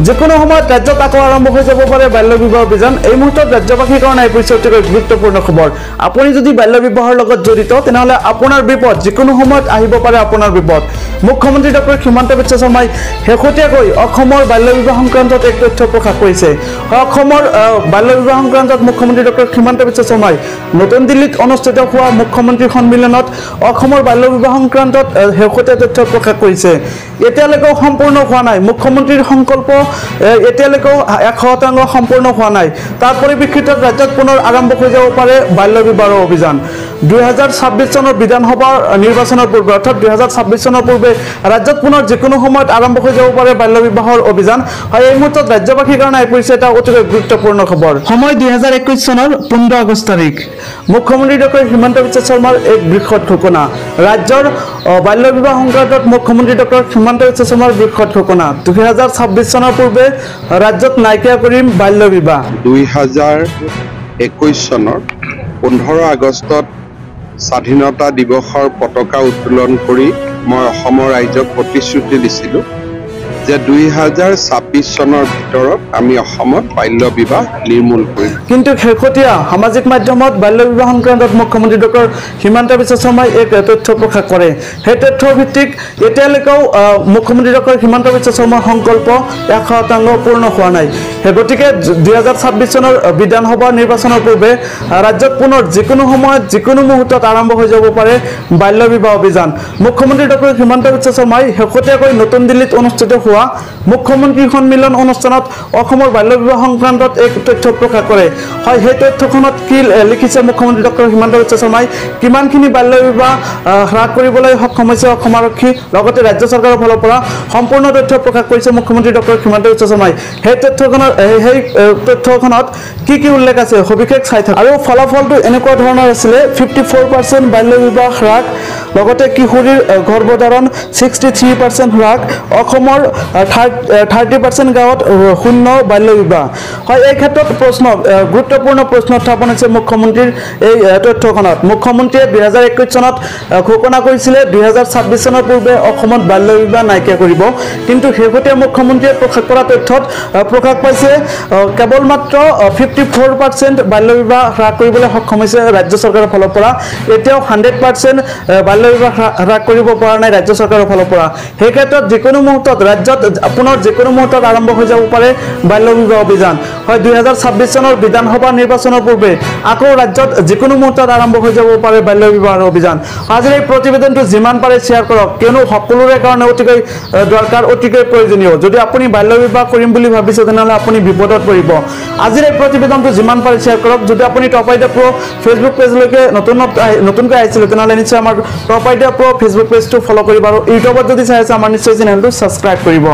যিকোনো সময়ত ৰাজ্যত আকৌ আৰম্ভ হৈ যাব পাৰে বাল্য বিবাহ অভিযান। এই মুহূৰ্তত ৰাজ্যবাসীৰ কাৰণে এই পৰিস্থিতি অতিকৈ গুৰুত্বপূৰ্ণ খবৰ। আপুনি যদি বাল্য বিবাহৰ লগত জড়িত তেনেহ'লে আপোনাৰ বিপদ যিকোনো সময়ত আহিব পাৰে আপোনাৰ বিপদ। মুখ্যমন্ত্ৰী ডক্টৰ হিমন্ত বিশ্ব শৰ্মাই শেহতীয়াকৈ অসমৰ বাল্য বিবাহ সংক্ৰান্তত এক তথ্য প্ৰকাশ কৰিছে। অসমৰ বাল্য বিবাহ সংক্ৰান্তত মুখ্যমন্ত্ৰী ডক্টৰ হিমন্ত বিশ্ব শৰ্মাই নতুন দিল্লীত অনুষ্ঠিত হোৱা মুখ্যমন্ত্ৰী সন্মিলনত অসমৰ বাল্য বিবাহ সংক্ৰান্তত শেহতীয়া তথ্য প্ৰকাশ কৰিছে। এতিয়ালৈকেও সম্পূৰ্ণ হোৱা নাই মুখ্যমন্ত্ৰীৰ সংকল্প, এতিয়ালৈকেও 100% সম্পূৰ্ণ হোৱা নাই। তাৰ পৰিপ্ৰেক্ষিতত ৰাজ্যত পুনৰ আৰম্ভ হৈ যাব পাৰে বাল্য বিবাহ অভিযান। 2026 চনৰ বিধানসভাৰ নিৰ্বাচনৰ পূৰ্বে অৰ্থাৎ 2026 চনৰ পূৰ্বে ৰাজ্যত পুনৰ যিকোনো সময়ত আৰম্ভ হৈ যাব পাৰে বাল্য বিবাহৰ অভিযান। হয়, এই মুহূৰ্তত ৰাজ্যবাসীৰ কাৰণে এই পৰিস্থিতি এটা অতিকৈ গুৰুত্বপূৰ্ণ খবৰ। সময় 2021 চনৰ 15 আগষ্ট তাৰিখ। মুখ্যমন্ত্ৰী ডক্টৰ হিমন্ত বিশ্ব শৰ্মাৰ এক বৃহৎ ঘোষণা। ৰাজ্যৰ বাল্য বিবাহ সংক্ৰান্তত মুখ্যমন্ত্ৰী ডক্টৰ হিমন্ত বিশ্ব শৰ্মাৰ বৃহৎ ঘোষণা। 2026 চনৰ পূৰ্বে ৰাজ্যত নাইকিয়া কৰিম বাল্য বিবাহ। 2021 চনৰ 15 আগষ্টত স্বাধীনতা দিৱসৰ পতাকা উত্তোলন কৰি মই অসমৰ ৰাইজক প্ৰতিশ্ৰুতি দিছিলোঁ যে 2026 চনৰ ভিতৰত আমি অসমত বাল্য বিবাহ নিৰ্মূল কৰিম। কিন্তু শেহতীয়া সামাজিক মাধ্যমত বাল্য বিবাহ সংক্ৰান্তত মুখ্যমন্ত্ৰী ডক্টৰ হিমন্ত বিশ্ব শৰ্মাই এক তথ্য প্ৰকাশ কৰে। সেই তথ্যৰ ভিত্তিক এতিয়ালৈকেও মুখ্যমন্ত্ৰী ডক্টৰ হিমন্ত বিশ্ব শৰ্মাৰ সংকল্প 100% পূৰ্ণ হোৱা নাই। গতিকে 2026 চনৰ বিধানসভা নিৰ্বাচনৰ পূৰ্বে ৰাজ্যত পুনৰ যিকোনো সময়ত যিকোনো মুহূৰ্তত আৰম্ভ হৈ যাব পাৰে বাল্য বিবাহ অভিযান। মুখ্যমন্ত্ৰী ডক্টৰ হিমন্ত বিশ্ব শৰ্মাই শেহতীয়াকৈ নতুন দিল্লীত অনুষ্ঠিত হোৱা মুখ্যমন্ত্ৰী সন্মিলন অনুষ্ঠানত অসমৰ বাল্য বিবাহ সংক্ৰান্তত এক তথ্য প্ৰকাশ কৰে। হয়, সেই তথ্যখনত কি লিখিছে মুখ্যমন্ত্ৰী ডক্টৰ হিমন্ত বিশ্ব শৰ্মাই, কিমানখিনি বাল্য বিবাহ হ্ৰাস কৰিবলৈ সক্ষম হৈছে অসম আৰক্ষী, লগতে ৰাজ্য চৰকাৰৰ ফালৰ পৰা সম্পূৰ্ণ তথ্য প্ৰকাশ কৰিছে মুখ্যমন্ত্ৰী ডক্টৰ হিমন্ত বিশ্ব শৰ্মাই। সেই তথ্যখনত কি উল্লেখ আছে সবিশেষ চাই থাকক। আৰু ফলাফলটো এনেকুৱা ধৰণৰ আছিলে 54% বাল্য বিবাহ হ্ৰাস, লগতে কিশোৰীৰ গৰ্ভধাৰণ 63% হ্ৰাস, অসমৰ 30% গাঁৱত শূন্য বাল্য বিবাহ। হয়, এই ক্ষেত্ৰত গুৰুত্বপূৰ্ণ প্ৰশ্ন উত্থাপন হৈছে মুখ্যমন্ত্ৰীৰ এই তথ্যখনত। মুখ্যমন্ত্ৰীয়ে 2021 চনত ঘোষণা কৰিছিলে 2026 চনৰ পূৰ্বে অসমত বাল্য বিবাহ নাইকিয়া কৰিব। কিন্তু শেহতীয়া মুখ্যমন্ত্ৰীয়ে প্ৰকাশ কৰা তথ্যত প্ৰকাশ পাইছে কেৱল মাত্ৰ 54% বাল্য বিবাহ হ্ৰাস কৰিবলৈ সক্ষম হৈছে ৰাজ্য চৰকাৰৰ ফালৰ পৰা। এতিয়াও 100% বাল্য বিবাহ হ্ৰাস কৰিব পৰা নাই ৰাজ্য চৰকাৰৰ ফালৰ পৰা। সেই ক্ষেত্ৰত যিকোনো মুহূৰ্তত ৰাজ্যত পুনৰ যিকোনো মুহূৰ্তত আৰম্ভ হৈ যাব পাৰে বাল্য বিবাহ অভিযান। হয়, 2026 চনৰ বিধানসভা নিৰ্বাচনৰ পূৰ্বে আকৌ ৰাজ্যত যিকোনো মুহূৰ্তত আৰম্ভ হৈ যাব পাৰে বাল্য বিবাহৰ অভিযান। আজিৰ এই প্ৰতিবেদনটো যিমান পাৰে শ্বেয়াৰ কৰক, কিয়নো সকলোৰে কাৰণে অতিকৈ দৰকাৰ, অতিকৈ প্ৰয়োজনীয়। যদি আপুনি বাল্য বিবাহ কৰিম বুলি ভাবিছে তেনেহ'লে আপুনি বিপদত পৰিব। আজিৰ এই প্ৰতিবেদনটো যিমান পাৰে শ্বেয়াৰ কৰক। যদি আপুনি টপ আইডিয়া প্ৰ' ফেচবুক পেজলৈকে নতুনকৈ আহিছিলে তেনেহ'লে নিশ্চয় আমাৰ টপ আইডিয়া প্ৰ' ফেচবুক পেজটো ফ'ল' কৰিব, আৰু ইউটিউবত যদি চাই আছে আমাৰ নিশ্চয় চেনেলটো ছাবস্ক্ৰাইব কৰিব।